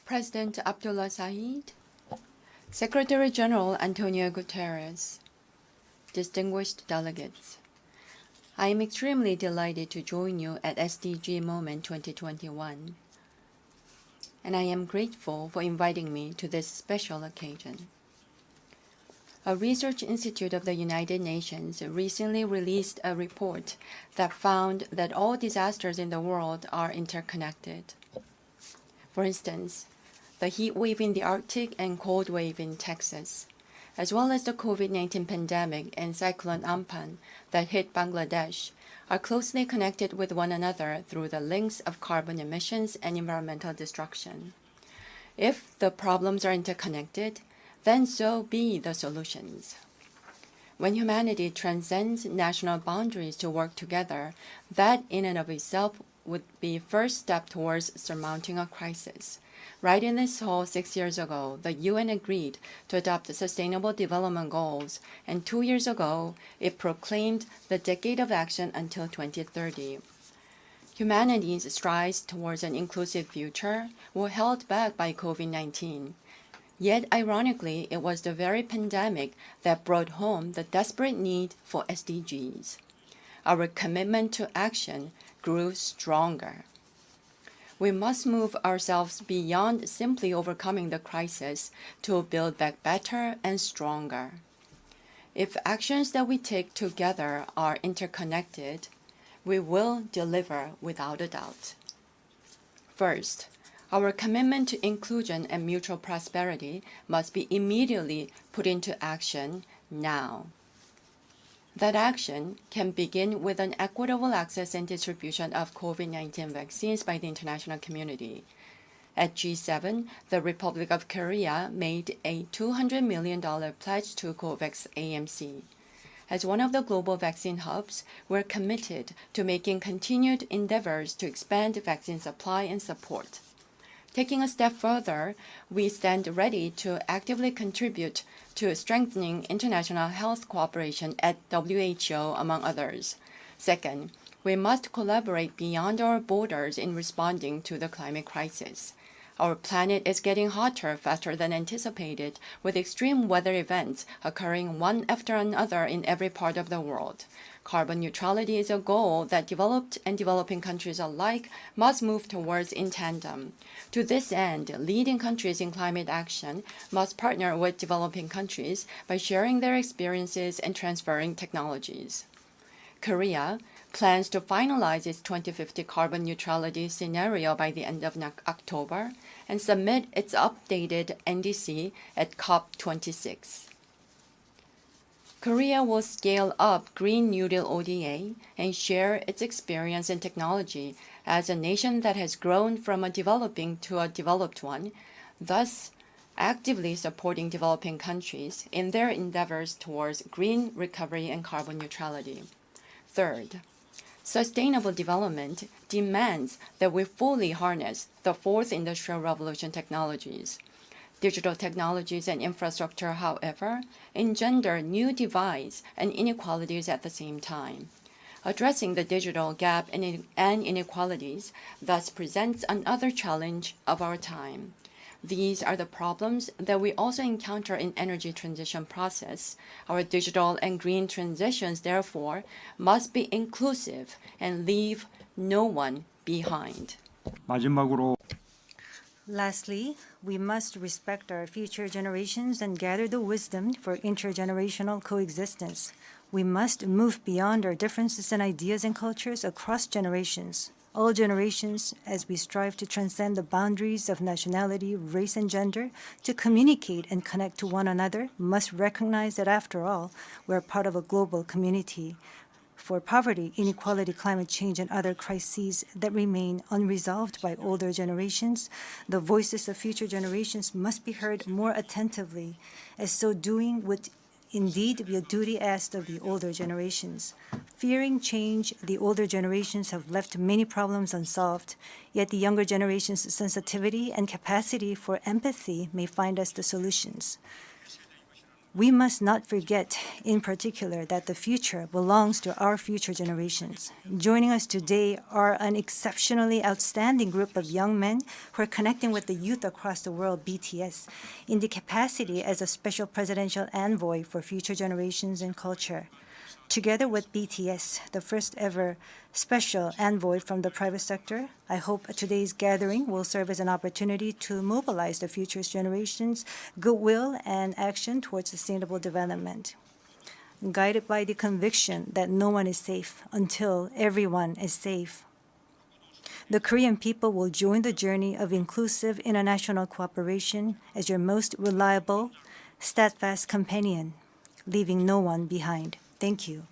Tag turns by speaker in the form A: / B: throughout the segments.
A: President Abdullah Saeed, Secretary General Antonio Guterres, distinguished delegates, I am extremely delighted to join you at SDG Moment 2021, and I am grateful for inviting me to this special occasion. A research institute of the United Nations recently released a report that found that all disasters in the world are interconnected. For instance, the heat wave in the Arctic and cold wave in Texas, as well as the COVID-19 pandemic and Cyclone Amphan that hit Bangladesh, are closely connected with one another through the links of carbon emissions and environmental destruction. If the problems are interconnected, then so be the solutions. When humanity transcends national boundaries to work together, that in and of itself would be first step towards surmounting a crisis. Right in this hall 6 years ago, the UN agreed to adopt the Sustainable Development Goals, and 2 years ago, it proclaimed the Decade of Action until 2030. Humanity's strides towards an inclusive future were held back by COVID-19. Yet, ironically, it was the very pandemic that brought home the desperate need for SDGs. Our commitment to action grew stronger. We must move ourselves beyond simply overcoming the crisis to build back better and stronger. If actions that we take together are interconnected, we will deliver without a doubt. First, our commitment to inclusion and mutual prosperity must be immediately put into action now. That action can begin with an equitable access and distribution of COVID-19 vaccines by the international community. At G7, the Republic of Korea made a $200 million pledge to COVAX AMC. As one of the global vaccine hubs, we're committed to making continued endeavors to expand vaccine supply and support. Taking a step further, we stand ready to actively contribute to strengthening international health cooperation at WHO, among others. Second, we must collaborate beyond our borders in responding to the climate crisis. Our planet is getting hotter faster than anticipated, with extreme weather events occurring one after another in every part of the world. Carbon neutrality is a goal that developed and developing countries alike must move towards in tandem. To this end, leading countries in climate action must partner with developing countries by sharing their experiences and transferring technologies. Korea plans to finalize its 2050 carbon neutrality scenario by the end of October and submit its updated NDC at COP26. Korea will scale up Green New Deal ODA and share its experience and technology as a nation that has grown from a developing to a developed one, thus actively supporting developing countries in their endeavors towards green recovery and carbon neutrality. Third, sustainable development demands that we fully harness the fourth industrial revolution technologies. Digital technologies and infrastructure, however, engender new divides and inequalities at the same time. Addressing the digital gap and inequalities thus presents another challenge of our time. These are the problems that we also encounter in energy transition process. Our digital and green transitions, therefore, must be inclusive and leave no one behind.
B: 마지막으로
C: Lastly, we must respect our future generations and gather the wisdom for intergenerational coexistence. We must move beyond our differences in ideas and cultures across generations. All generations, as we strive to transcend the boundaries of nationality, race, and gender, to communicate and connect to one another, must recognize that after all, we're part of a global community. For poverty, inequality, climate change, and other crises that remain unresolved by older generations, the voices of future generations must be heard more attentively, as so doing would indeed be a duty asked of the older generations. Fearing change, the older generations have left many problems unsolved, yet the younger generation's sensitivity and capacity for empathy may find us the solutions. We must not forget, in particular, that the future belongs to our future generations. Joining us today are an exceptionally outstanding group of young men who are connecting with the youth across the world, BTS, in the capacity as a special presidential envoy for future generations and culture. Together with BTS, the first ever special envoy from the private sector, I hope today's gathering will serve as an opportunity to mobilize the future's generations' goodwill and action towards sustainable development. Guided by the conviction that no one is safe until everyone is safe, the Korean people will join the journey of inclusive international cooperation as your most reliable, steadfast companion, leaving no one behind. Thank you.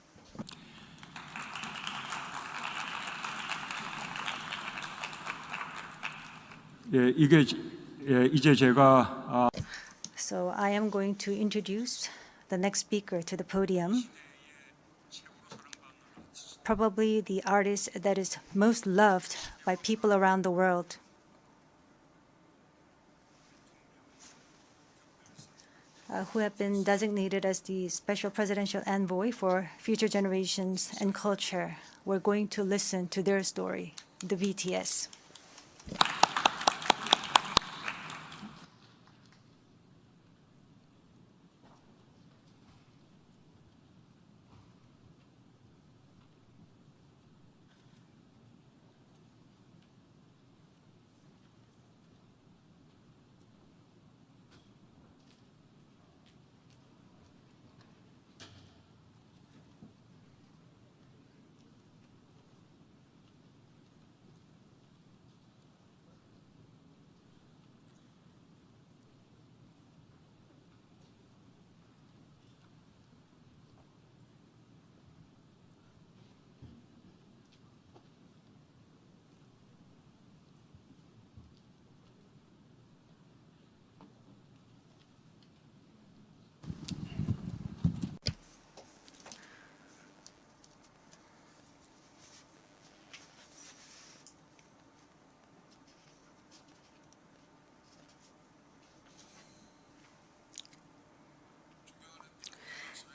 B: 이제 제가
C: So I am going to introduce the next speaker to the podium. Probably the artist that is most loved by people around the world. Who have been designated as the special presidential envoy for future generations and culture. We're going to listen to their story, the BTS.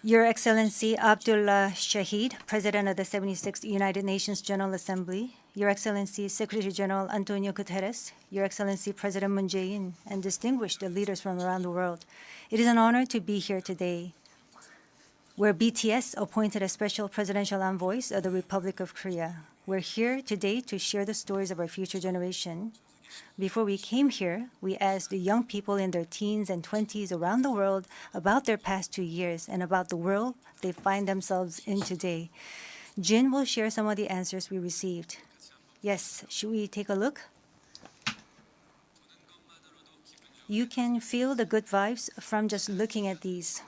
C: Your Excellency Abdullah Shahid, President of the 76th United Nations General Assembly, Your Excellency Secretary General Antonio Guterres, Your Excellency President Moon Jae-in, and distinguished leaders from around the world, it is an honor to be here today, where BTS appointed as special presidential envoys of the Republic of Korea. We're here today to share the stories of our future generation. Before we came here, we asked the young people in their teens and 20s around the world about their past 2 years and about the world they find themselves in today. Jin will share some of the answers we received. Yes, should we take a look? You can feel the good vibes from just looking at these.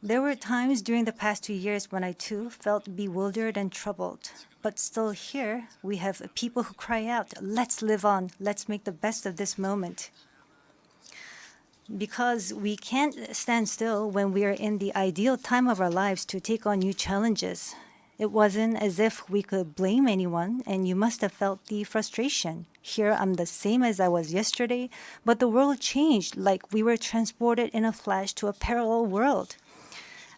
C: There were times during the past 2 years when I too felt bewildered and troubled. But still here, we have people who cry out, let's live on, let's make the best of this moment. Because we can't stand still when we are in the ideal time of our lives to take on new challenges. It wasn't as if we could blame anyone, and you must have felt the frustration. Here I'm the same as I was yesterday, but the world changed like we were transported in a flash to a parallel world.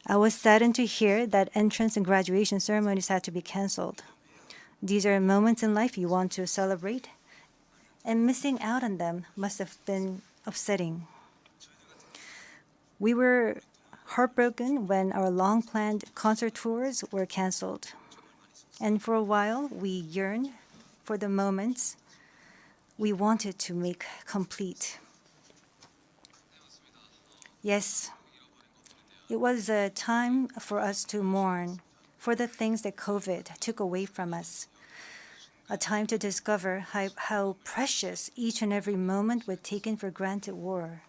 C: I was saddened to hear that entrance and graduation ceremonies had to be canceled. These are moments in life you want to celebrate, and missing out on them must have been upsetting. We were heartbroken when our long-planned concert tours were canceled. And for a while, we yearned for the moments we wanted to make complete. Yes, it was a time for us to mourn for the things that COVID took away from us. A time to discover how precious each and every moment we'd taken for granted were.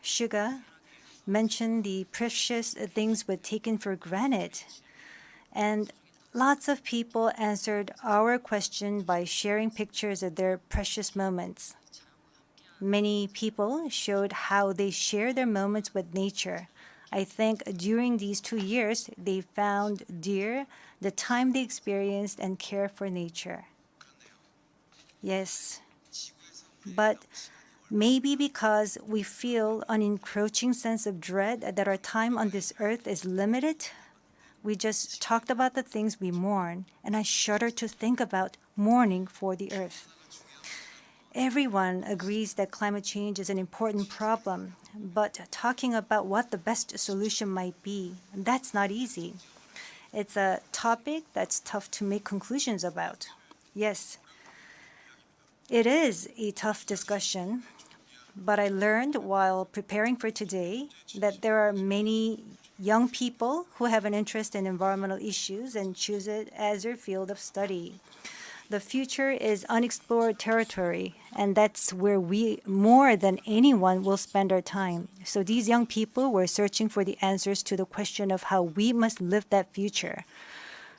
C: Suga mentioned the precious things we'd taken for granted, and lots of people answered our question by sharing pictures of their precious moments. Many people showed how they share their moments with nature. I think during these 2 years, they found dear the time they experienced and care for nature. Yes, but maybe because we feel an encroaching sense of dread that our time on this earth is limited, we just talked about the things we mourn, and I shudder to think about mourning for the earth. Everyone agrees that climate change is an important problem, but talking about what the best solution might be, that's not easy. It's a topic that's tough to make conclusions about. Yes, it is a tough discussion, but I learned while preparing for today that there are many young people who have an interest in environmental issues and choose it as their field of study. The future is unexplored territory, and that's where we, more than anyone, will spend our time. So these young people were searching for the answers to the question of how we must live that future.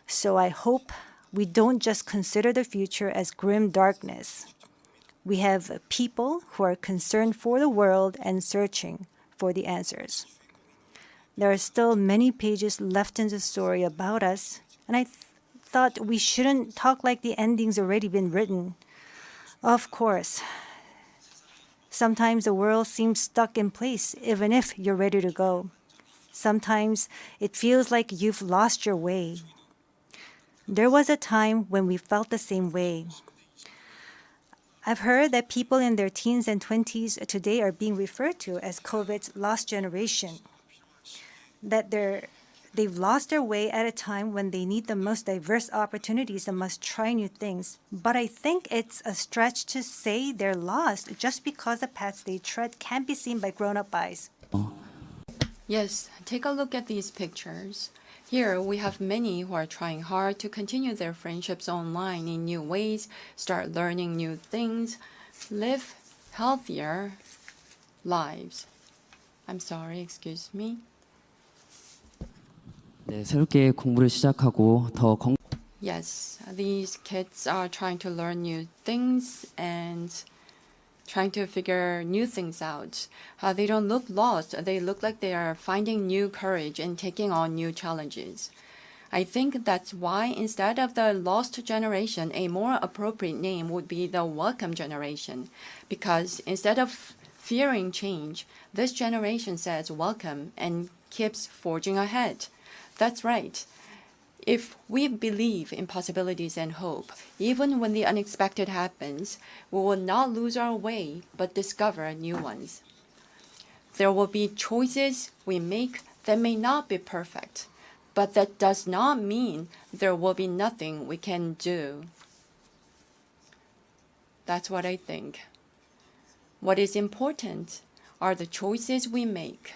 C: So I hope we don't just consider the future as grim darkness. We have people who are concerned for the world and searching for the answers. There are still many pages left in the story about us, and I thought we shouldn't talk like the ending's already been written. Of course, sometimes the world seems stuck in place even if you're ready to go. Sometimes it feels like you've lost your way. There was a time when we felt the same way. I've heard that people in their teens and 20s today are being referred to as COVID's lost generation, that they've lost their way at a time when they need the most diverse opportunities and must try new things. But I think it's a stretch to say they're lost just because the paths they tread can't be seen by grown-up eyes.
A: Yes, take a look at these pictures. Here we have many who are trying hard to continue their friendships online in new ways, start learning new things, live healthier lives. I'm sorry, excuse me.
D: 네, 새롭게 공부를 시작하고 더
A: Yes, these kids are trying to learn new things and trying to figure new things out. They don't look lost. They look like they are finding new courage and taking on new challenges. I think that's why instead of the lost generation, a more appropriate name would be the welcome generation. Because instead of fearing change, this generation says welcome and keeps forging ahead. That's right. If we believe in possibilities and hope, even when the unexpected happens, we will not lose our way, but discover new ones. There will be choices we make that may not be perfect, but that does not mean there will be nothing we can do. That's what I think. What is important are the choices we make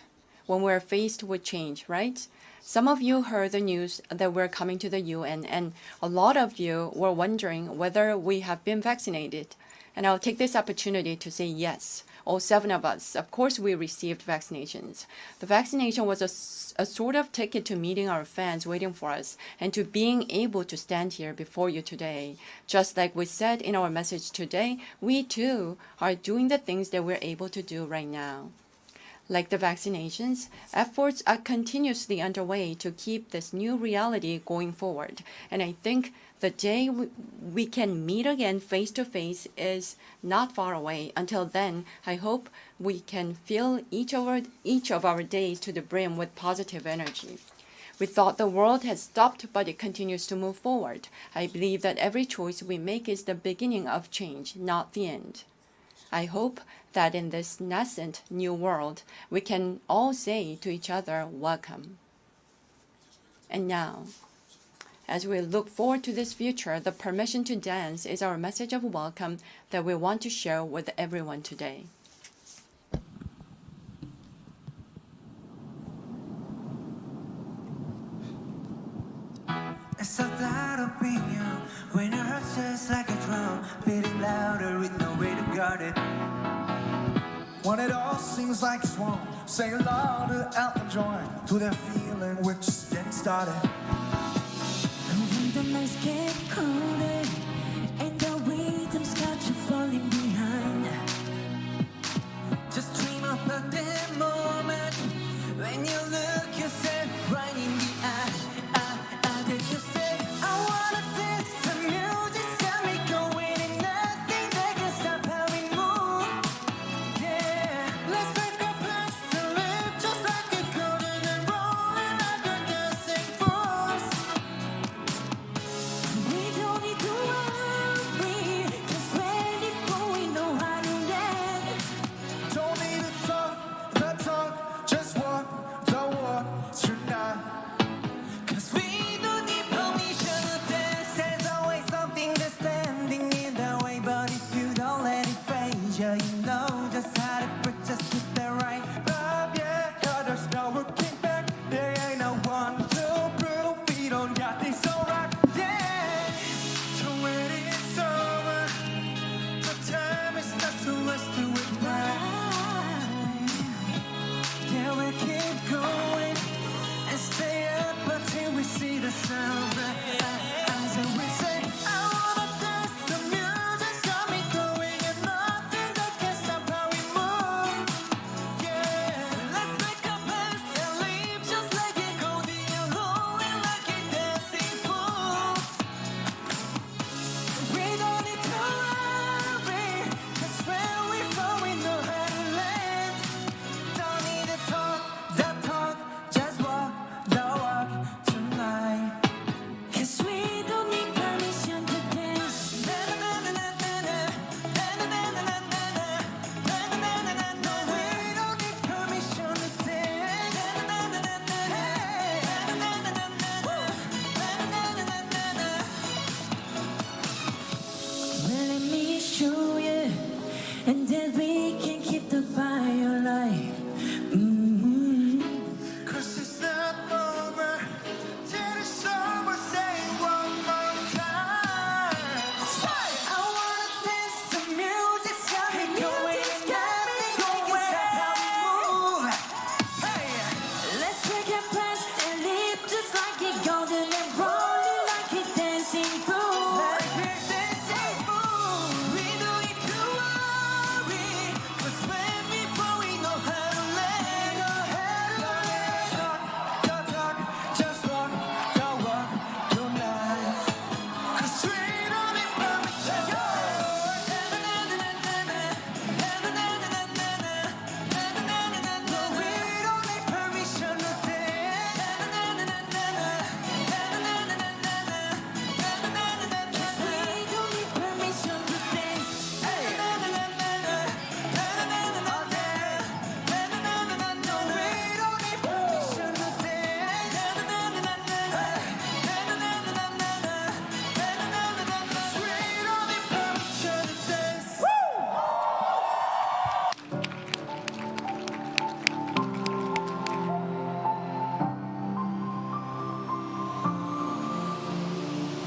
A: when we're faced with change, right? Some of you heard the news that we're coming to the UN, and a lot of you were wondering whether we have been vaccinated. And I'll take this opportunity to say yes. All 7 of us, of course, we received vaccinations. The vaccination was a sort of ticket to meeting our fans waiting for us and to being able to stand here before you today. Just like we said in our message today, we too are doing the things that we're able to do right now. Like the vaccinations, efforts are continuously underway to keep this new reality going forward. And I think the day we can meet again face to face is not far away. Until then, I hope we can fill each of our days to the brim with positive energy. We thought the world had stopped, but it continues to move forward. I believe that every choice we make is the beginning of change, not the end. I hope that in this nascent new world, we can all say to each other, welcome. And now, as we look forward to this future, the permission to dance is our message of welcome that we want to share with everyone today.
E: It's so that opinion when your heart's just like a drum, beating louder with no way to guard it.
F: When it all seems like it's wrong, sing along to the Elton John, to that feeling we're just getting started.
G: And when the nights get colder and the rhythm's got you falling behind,
E: when you look